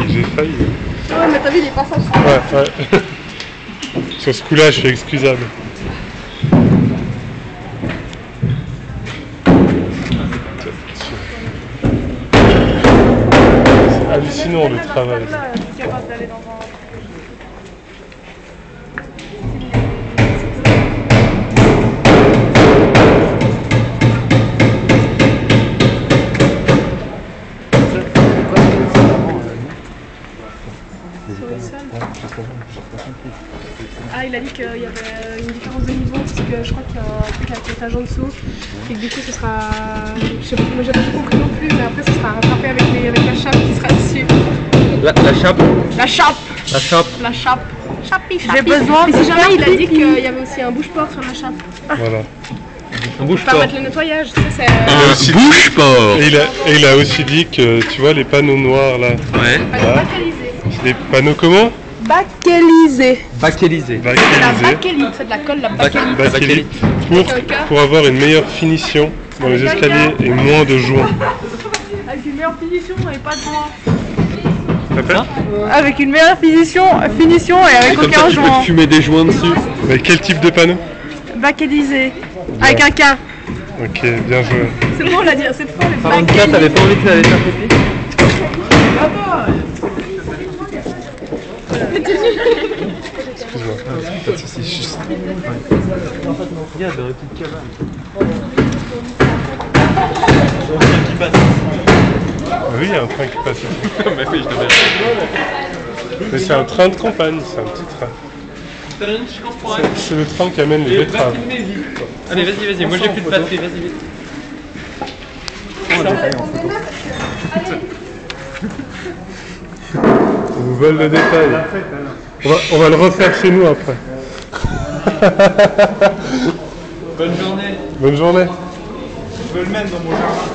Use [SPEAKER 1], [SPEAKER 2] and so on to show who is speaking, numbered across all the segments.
[SPEAKER 1] j'ai failli.
[SPEAKER 2] Ouais, mais t'as vu les passages.
[SPEAKER 1] Ouais, ouais. Sur ce coup-là, je suis excusable. C'est hallucinant le travail.
[SPEAKER 2] Tu es capable d'aller dans un... Ah, il a dit qu'il y avait une différence de niveau parce que je crois qu'il y a un truc avec l'étage en dessous et que du coup ce sera... Je sais pas, moi j'ai pas tout compris non plus, mais après ce sera rattrapé avec la chape qui sera dessus.
[SPEAKER 3] La chape.
[SPEAKER 2] La chape.
[SPEAKER 3] La chape.
[SPEAKER 2] La chape. Chapi, chapi.
[SPEAKER 4] J'ai besoin
[SPEAKER 2] mais
[SPEAKER 4] de
[SPEAKER 2] si jamais il a
[SPEAKER 4] faire
[SPEAKER 2] dit qu'il y avait aussi un bouche-porc sur la chape.
[SPEAKER 1] Voilà.
[SPEAKER 3] Un bouge
[SPEAKER 2] Pour
[SPEAKER 3] pas.
[SPEAKER 2] permettre le nettoyage, ça c'est...
[SPEAKER 3] Un bouge pas.
[SPEAKER 1] Et il a aussi dit que, tu vois, les panneaux noirs là.
[SPEAKER 3] Ouais.
[SPEAKER 2] Backélisé.
[SPEAKER 1] Les panneaux comment?
[SPEAKER 4] Backélisé.
[SPEAKER 3] Backélisé.
[SPEAKER 2] C'est la
[SPEAKER 1] Backélisés.
[SPEAKER 2] bakélite, c'est de la colle, la bakélite.
[SPEAKER 1] Bakélite. Pour avoir une meilleure finition dans les escaliers et moins de joints.
[SPEAKER 2] Avec une meilleure finition et pas de joint.
[SPEAKER 1] T'appelles?
[SPEAKER 4] Avec une meilleure finition et avec
[SPEAKER 3] Et comme ça,
[SPEAKER 4] aucun
[SPEAKER 3] tu peux
[SPEAKER 4] joint.
[SPEAKER 3] te fumer des joints dessus.
[SPEAKER 1] Mais quel type de panneau?
[SPEAKER 4] Backélisé. Avec un K.
[SPEAKER 1] Ok, bien joué.
[SPEAKER 2] C'est bon, on l'a dit, c'est fort les
[SPEAKER 3] Par contre,
[SPEAKER 2] bakélite.
[SPEAKER 3] t'avais pas envie de aller faire pipi?
[SPEAKER 1] Excuse-moi. Pas de soucis, juste.
[SPEAKER 3] Regarde, dans la petite cabane.
[SPEAKER 1] Ah oui, il y a un train qui passe ici.
[SPEAKER 3] Mais oui, je devais.
[SPEAKER 1] Mais c'est un train de campagne, c'est un petit train.
[SPEAKER 3] Je comprends.
[SPEAKER 1] C'est le train qui amène les betteraves.
[SPEAKER 3] Allez, vas-y, moi j'ai plus de batterie, vas-y, vite.
[SPEAKER 1] On nous vole le détail. On va le refaire chez nous après.
[SPEAKER 3] Bonne journée.
[SPEAKER 1] Bonne journée.
[SPEAKER 5] Je veux le mettre dans mon jardin.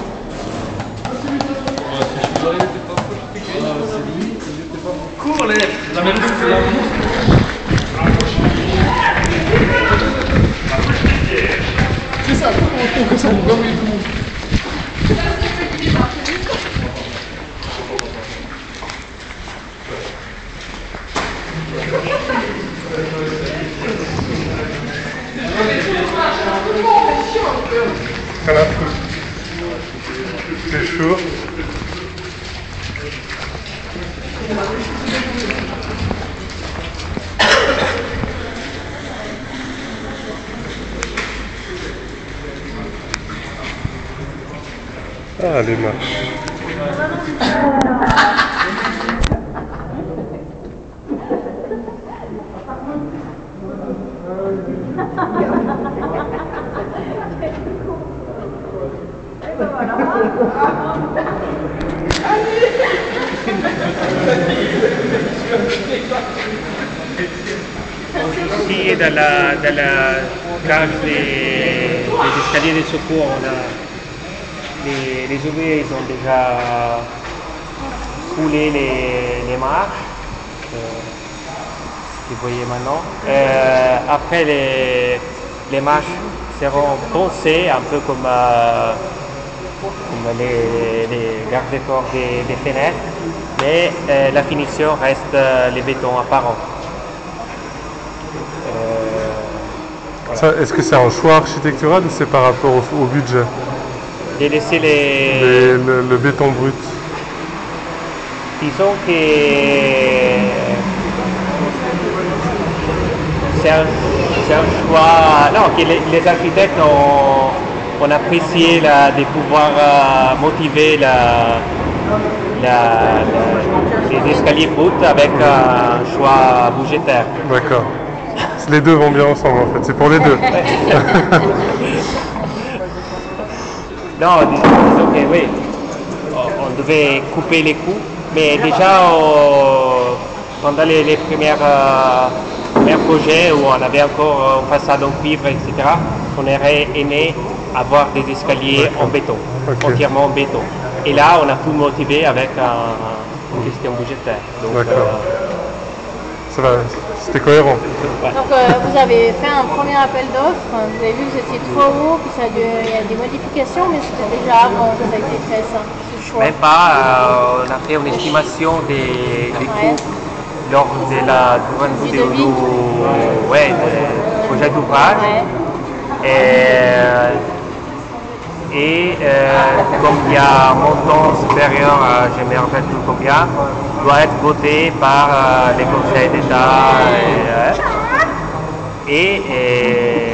[SPEAKER 3] Cours, les. La même chose que la
[SPEAKER 5] C'est ça, on ça, on va envoyer tout le monde.
[SPEAKER 1] Ça va. C'est chaud. Ah, les marches.
[SPEAKER 6] Ici, dans la cage des escaliers de secours, on a les ouvriers, ils ont déjà coulé les marches, que vous voyez maintenant. Après, les marches seront poncées, un peu comme les garde-corps des fenêtres, mais la finition reste les bétons apparents.
[SPEAKER 1] Est-ce que c'est un choix architectural ou c'est par rapport au budget?
[SPEAKER 6] De laisser
[SPEAKER 1] le béton brut.
[SPEAKER 6] Disons que c'est un choix. Non, que les architectes ont apprécié de pouvoir motiver les escaliers bruts avec un choix budgétaire.
[SPEAKER 1] D'accord. Les deux vont bien ensemble en fait, c'est pour les deux.
[SPEAKER 6] Non, disons que oui, on devait couper les coûts, mais déjà pendant les premiers projets où on avait encore une façade en cuivre, etc., on aurait aimé avoir des escaliers en béton, entièrement en béton. Et là, on a tout motivé avec une question budgétaire. Donc,
[SPEAKER 1] ça va, c'était cohérent.
[SPEAKER 7] Donc vous avez fait un premier appel d'offres, vous avez vu que vous étiez trop haut, puis il y a des modifications, mais c'était déjà avant que ça a été fait ça, ce choix.
[SPEAKER 6] Même pas, on a fait une estimation des coûts lors de la du projet d'ouvrage. Et comme il y a un montant supérieur à je ne me rappelle plus combien, doit être voté par les conseils d'État. Et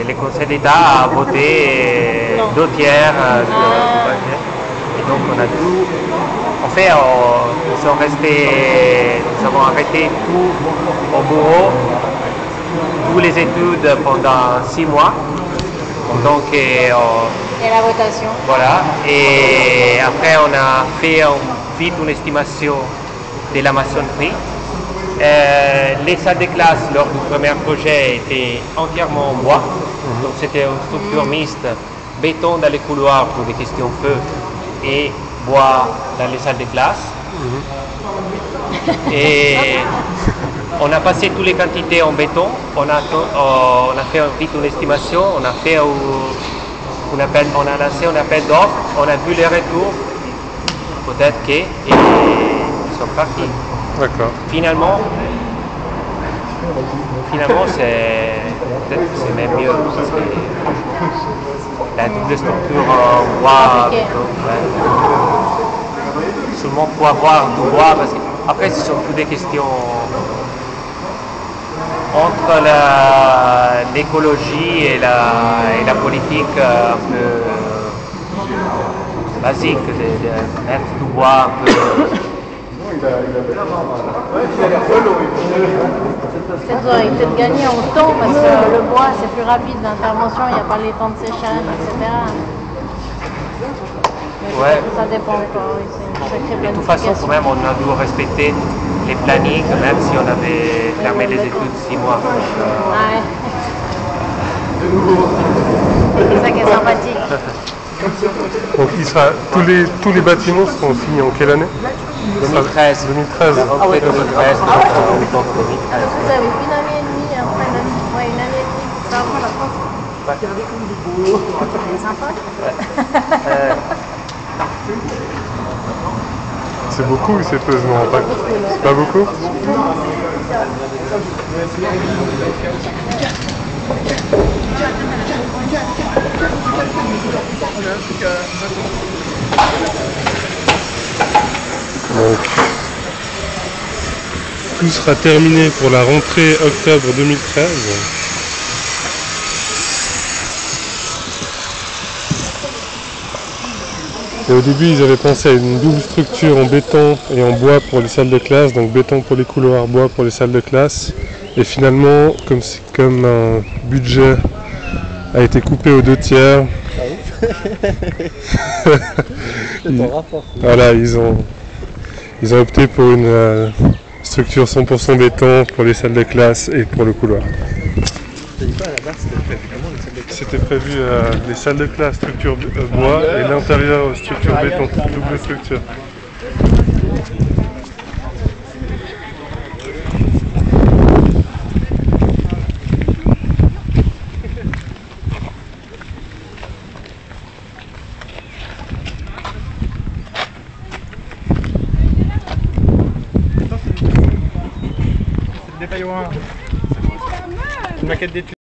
[SPEAKER 6] le Conseil d'État a voté 2 tiers du budget. Et donc on a tout. En fait, nous avons arrêté tout au bureau, toutes les études pendant 6 mois. Donc,
[SPEAKER 7] et la votation.
[SPEAKER 6] Voilà. Et après, on a fait vite une estimation de la maçonnerie. Les salles de classe lors du premier projet étaient entièrement en bois. Donc c'était une structure mixte, béton dans les couloirs pour des questions feu et bois dans les salles de classe. Et on a passé toutes les quantités en béton, on a fait vite une estimation, on a lancé un appel d'offres, on a vu les retours, peut-être qu'ils sont partis.
[SPEAKER 1] D'accord.
[SPEAKER 6] Finalement c'est même mieux parce que la double structure en bois, seulement pour avoir du bois, parce que après ce sont toutes des questions entre l'écologie et la politique un peu basique de mettre du bois un peu.
[SPEAKER 7] Peut-être gagner en temps parce que le bois c'est plus rapide l'intervention, il n'y a pas les temps de séchage, etc.
[SPEAKER 6] Ouais.
[SPEAKER 7] Ça dépend encore.
[SPEAKER 6] De toute façon, quand même, on a dû respecter les plannings, même si on avait fermé les études 6 mois.
[SPEAKER 7] C'est ça qui est sympathique.
[SPEAKER 1] Donc tous les bâtiments seront finis en quelle année?
[SPEAKER 6] 2013.
[SPEAKER 1] 2013.
[SPEAKER 6] Ah oui, 2013.
[SPEAKER 7] Vous avez une année et demie, après une année et demie pour faire la France. C'est sympa.
[SPEAKER 1] C'est beaucoup ou c'est peu, je me rends pas compte. C'est pas beaucoup? Donc, tout sera terminé pour la rentrée octobre 2013. Et au début, ils avaient pensé à une double structure en béton et en bois pour les salles de classe, donc béton pour les couloirs, bois pour les salles de classe. Et finalement, comme un budget a été coupé aux 2 tiers, voilà, ils ont opté pour une structure 100% béton pour les salles de classe et pour le couloir. C'était prévu les salles de classe structure bois et l'intérieur structure béton, double structure.
[SPEAKER 3] C'est une maquette d'études.